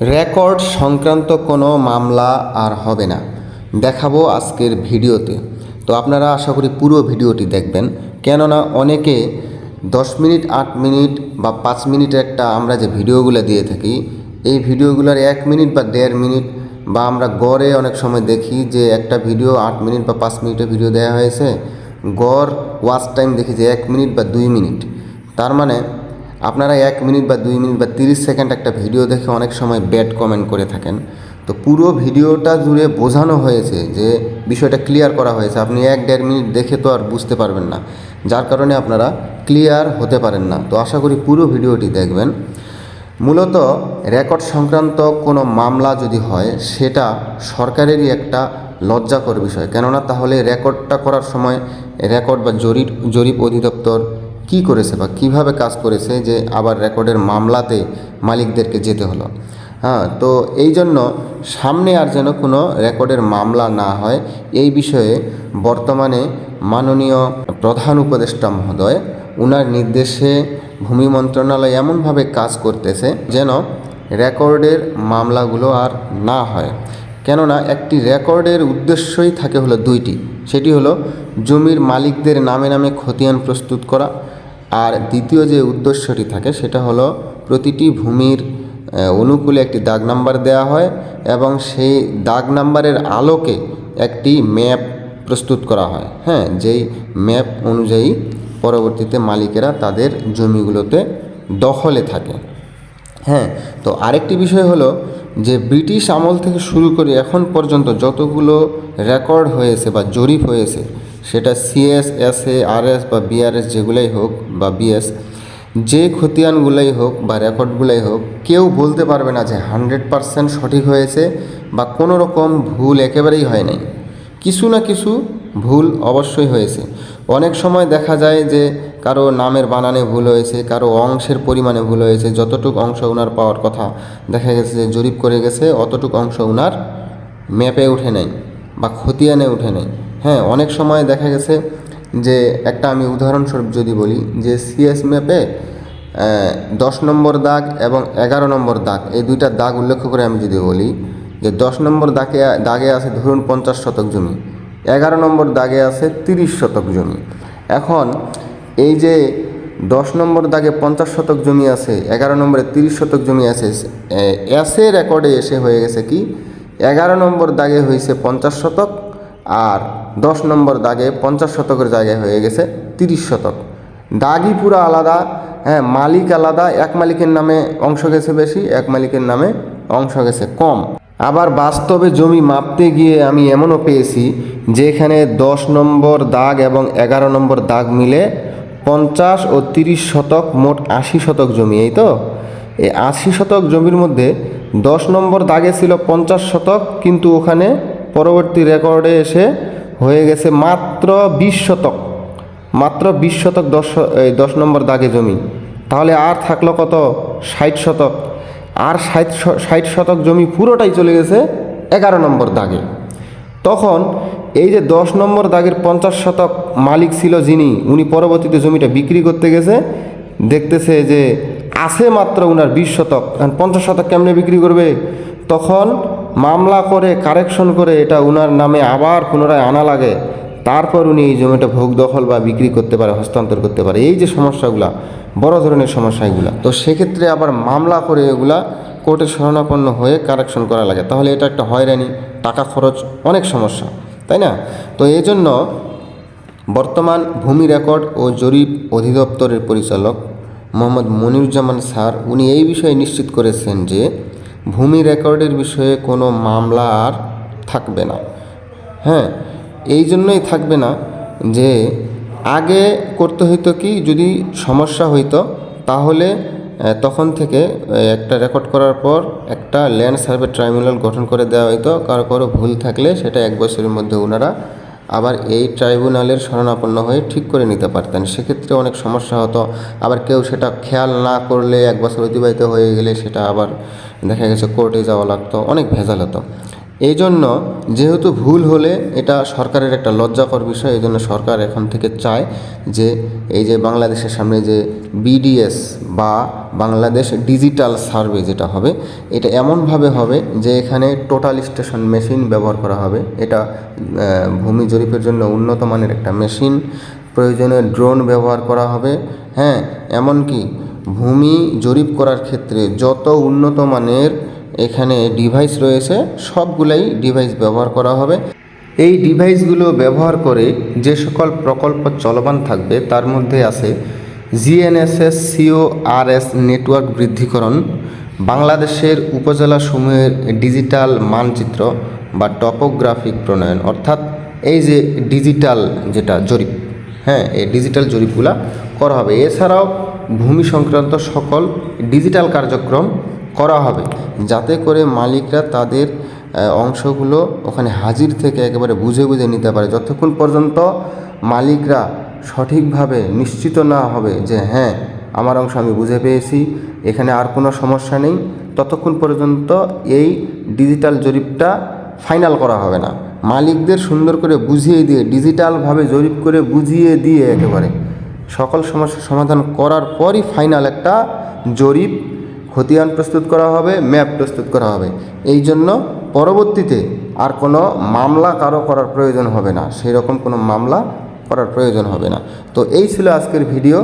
Record সংক্রান্ত কোনো মামলা আর হবে না, দেখাবো আজকের ভিডিওতে। তো আপনারা আশা করি পুরো ভিডিওটি দেখবেন, কেননা অনেকে 10 মিনিট 8 মিনিট বা 5 মিনিট একটা আমরা যে ভিডিওগুলো দিয়ে থাকি, এই ভিডিওগুলোর 1 মিনিট বা 1.5 মিনিট বা আমরা গড়ে অনেক সময় দেখি যে একটা ভিডিও 8 মিনিট বা 5 মিনিটের ভিডিও দেওয়া হয়েছে, গড় ওয়াচ টাইম দেখি যে 1 মিনিট বা 2 মিনিট। তার মানে আপনারা 1 মিনিট বা 2 মিনিট বা 30 সেকেন্ড একটা ভিডিও দেখে অনেক সময় ব্যাড কমেন্ট করে থাকেন। তো পুরো ভিডিওটা জুড়ে বোঝানো হয়েছে, যে বিষয়টা ক্লিয়ার করা হয়েছে, আপনি 1-1.5 মিনিট দেখে তো আর বুঝতে পারবেন না, যার কারণে আপনারা ক্লিয়ার হতে পারেন না। তো আশা করি পুরো ভিডিওটি দেখবেন। মূলত রেকর্ড সংক্রান্ত কোনো মামলা যদি হয়, সেটা সরকারেরই একটা লজ্জাকর বিষয়, কেননা তাহলে রেকর্ডটা করার সময় রেকর্ড বা জরিপ অধিদপ্তর কি করেছে বা কিভাবে কাজ করেছে যে আবার রেকর্ডের মামলাতে মালিকদেরকে যেতে হলো। তো এই জন্য সামনে আর যেন কোনো রেকর্ডের মামলা না হয়, এই বিষয়ে বর্তমানে মাননীয় প্রধান উপদেষ্টা মহোদয় ওনার নির্দেশে ভূমি মন্ত্রণালয় এমনভাবে কাজ করতেছে যেন রেকর্ডের মামলাগুলো আর না হয়। কেননা একটি রেকর্ডের উদ্দেশ্যই থাকে হলো দুইটি, সেটি হলো জমির মালিকদের নামে নামে খতিয়ান প্রস্তুত করা, আর দ্বিতীয় যে উদ্দেশ্যটি থাকে সেটা হলো প্রতিটি ভূমির অনুকূলে একটি দাগ নাম্বার দেওয়া হয় এবং সেই দাগ নাম্বারের আলোকে একটি ম্যাপ প্রস্তুত করা হয়, যেই ম্যাপ অনুযায়ী পরবর্তীতে মালিকেরা তাদের জমিগুলোতে দখলে থাকে। তো আরেকটি বিষয় হলো যে ব্রিটিশ আমল থেকে শুরু করে এখন পর্যন্ত যতগুলো রেকর্ড হয়েছে বা জরিপ হয়েছে, সেটা সিএস, এসএ, আরএস বা বিআরএস যেগুলাই হোক বা বিএস, যে খতিয়ানগুলাই হোক বা রেকর্ডগুলাই হোক, কেউ বলতে পারবে না যে 100% সঠিক হয়েছে বা কোনো রকম ভুল একেবারেই হয় নাই। কিছু না কিছু ভুল অবশ্যই হয়েছে। অনেক সময় দেখা যায় যে কারো নামের বানানে ভুল হয়েছে, কারো অংশের পরিমাণে ভুল হয়েছে, যতটুকু অংশ ওনার পাওয়ার কথা দেখা গেছে যে জরিপ করে গেছে, অতটুকু অংশ ওনার ম্যাপে উঠে নেই বা খতিয়ানে উঠে নেই। অনেক সময় দেখা গেছে যে একটা আমি উদাহরণস্বরূপ যদি বলি, যে সিএস ম্যাপে 10 নম্বর দাগ এবং 11 নম্বর দাগ, এই দুইটা দাগ উল্লেখ করে আমি যদি বলি যে 10 নম্বর দাগে আছে ধরুন 50 শতক জমি, 11 নম্বর দাগে আছে 30 শতক জমি। এখন এই যে 10 নম্বর দাগে 50 শতক জমি আছে, 11 নম্বরে 30 শতক জমি আছে, এসে রেকর্ডে এসে হয়ে গেছে কি 11 নম্বর দাগে হয়েছে 50 শতক আর 10 নম্বর দাগে 50 শতকের জায়গায় হয়ে গেছে 30 শতক। দাগই পুরো আলাদা, মালিক আলাদা, এক মালিকের নামে অংশ গেছে বেশি, এক মালিকের নামে অংশ গেছে কম। আবার বাস্তবে জমি মাপতে গিয়ে আমি এমনও পেয়েছি যেখানে 10 নম্বর দাগ এবং 11 নম্বর দাগ মিলে 50 ও 30 শতক, মোট 80 শতক জমি। এই তো এই 80 শতক জমির মধ্যে 10 নম্বর দাগে ছিল 50 শতক, কিন্তু ওখানে পরবর্তী রেকর্ডে এসে হয়ে গেছে মাত্র 20 শতক, মাত্র 20 শতক 10 নম্বর দাগে জমি। তাহলে আর থাকলো কত? 60 শতক। আর 60 শতক জমি পুরোটাই চলে গেছে 11 নম্বর দাগে। তখন এই যে 10 নম্বর দাগের 50 শতক মালিক ছিল যিনি, উনি পরবর্তীতে জমিটা বিক্রি করতে গেছে, দেখতেছে যে আছে মাত্র উনার 20 শতক, 50 শতক কেমনে বিক্রি করবে? তখন মামলা করে কারেকশন করে এটা উনার নামে আবার পুনরায় আনা লাগে, তারপর উনি এই জমিটা ভোগ দখল বা বিক্রি করতে পারে, হস্তান্তর করতে পারে। এই যে সমস্যাগুলা, বড় ধরনের সমস্যা এগুলা, তো সেক্ষেত্রে আবার মামলা করে এগুলা কোর্টে শরণাপন্ন হয়ে কারেকশন করা লাগে। তাহলে এটা একটা হয়রানি, টাকা খরচ, অনেক সমস্যা, তাই না? তো এই জন্য বর্তমান ভূমি রেকর্ড ও জরিপ অধিদপ্তরের পরিচালক মোহাম্মদ মনিরুজ্জামান স্যার, উনি এই বিষয়ে নিশ্চিত করেছেন যে ভূমি রেকর্ডের বিষয়ে কোনো মামলা আর থাকবে না। এই জন্যই থাকবে না যে আগে করতে হইতো কি, যদি সমস্যা হইতো তাহলে তখন থেকে একটা রেকর্ড করার পর একটা ল্যান্ড সার্ভে ট্রাইব্যুনাল গঠন করে দেওয়া হইতো। কারো ভুল থাকলে সেটা 1 বছরের মধ্যে ওনারা আবার এই ট্রাইব্যুনালের শরণাপন্ন হয়ে ঠিক করে নিতে পারতেন। সেক্ষেত্রে অনেক সমস্যা হতো। আবার কেউ সেটা খেয়াল না করলে 1 বছর অতিবাহিত হয়ে গেলে সেটা আবার দেখা গেছে কোর্টে যাওয়া লাগতো, অনেক ভেজাল হতো। এই জন্য যেহেতু ভুল হলে এটা সরকারের একটা লজ্জাকর বিষয়, এই জন্য সরকার এখন থেকে চায় যে এই যে বাংলাদেশের সামনে যে বিডিএস বা বাংলাদেশ ডিজিটাল সার্ভে যেটা হবে, এটা এমনভাবে হবে যে এখানে টোটাল স্টেশন মেশিন ব্যবহার করা হবে। এটা ভূমি জরিপের জন্য উন্নত মানের একটা মেশিন, প্রয়োজনে ড্রোন ব্যবহার করা হবে। হ্যাঁ, এমনকি ভূমি জরিপ করার ক্ষেত্রে যত উন্নত মানের এখানে ডিভাইস রয়েছে সবগুলাই ডিভাইস ব্যবহার করা হবে। এই ডিভাইসগুলো ব্যবহার করে যে সকল প্রকল্প চলমান থাকবে তার মধ্যে আছে জিএনএসএস সিওআরএস নেটওয়ার্ক বৃদ্ধিকরণ, বাংলাদেশের উপজেলাসমূহের ডিজিটাল মানচিত্র বা টপোগ্রাফিক প্রণয়ন, অর্থাৎ এই যে ডিজিটাল যেটা জরিপ, হ্যাঁ এই ডিজিটাল জরিপগুলা করা হবে। এছাড়াও ভূমি সংক্রান্ত সকল ডিজিটাল কার্যক্রম করা হবে, যাতে করে মালিকরা তাদের অংশগুলো ওখানে হাজির থেকে একেবারে বুঝে বুঝে নিতে পারে। যতক্ষণ পর্যন্ত মালিকরা সঠিকভাবে নিশ্চিত না হবে যে হ্যাঁ আমার অংশ আমি বুঝে পেয়েছি, এখানে আর কোনো সমস্যা নেই, ততক্ষণ পর্যন্ত এই ডিজিটাল জরিপটা ফাইনাল করা হবে না। মালিকদের সুন্দর করে বুঝিয়ে দিয়ে, ডিজিটালভাবে জরিপ করে বুঝিয়ে দিয়ে একেবারে সকল সমস্যার সমাধান করার পরই ফাইনাল একটা জরিপ খতিয়ান প্রস্তুত করা হবে, ম্যাপ প্রস্তুত করা হবে। এই জন্য পরবর্তীতে আর কোনো মামলা কারো করার প্রয়োজন হবে না, সেই রকম কোনো মামলা করার প্রয়োজন হবে না। তো এই ছিল আজকের ভিডিও।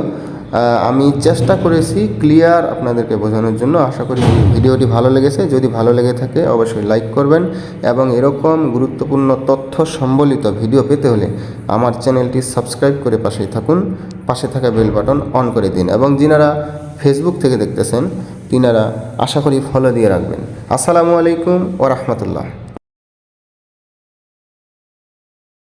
আমি চেষ্টা করেছি ক্লিয়ার আপনাদেরকে বোঝানোর জন্য। আশা করি ভিডিওটি ভালো লেগেছে। যদি ভালো লেগে থাকে অবশ্যই লাইক করবেন, এবং এরকম গুরুত্বপূর্ণ তথ্য সম্বলিত ভিডিও পেতে হলে আমার চ্যানেলটি সাবস্ক্রাইব করে পাশেই থাকুন, পাশে থাকা বেল বাটন অন করে দিন, এবং যিনারা ফেসবুক থেকে দেখতেছেন তিনারা আশা করি ফলো দিয়ে রাখবেন। আসসালামু আলাইকুম ওয়া রাহমাতুল্লাহ।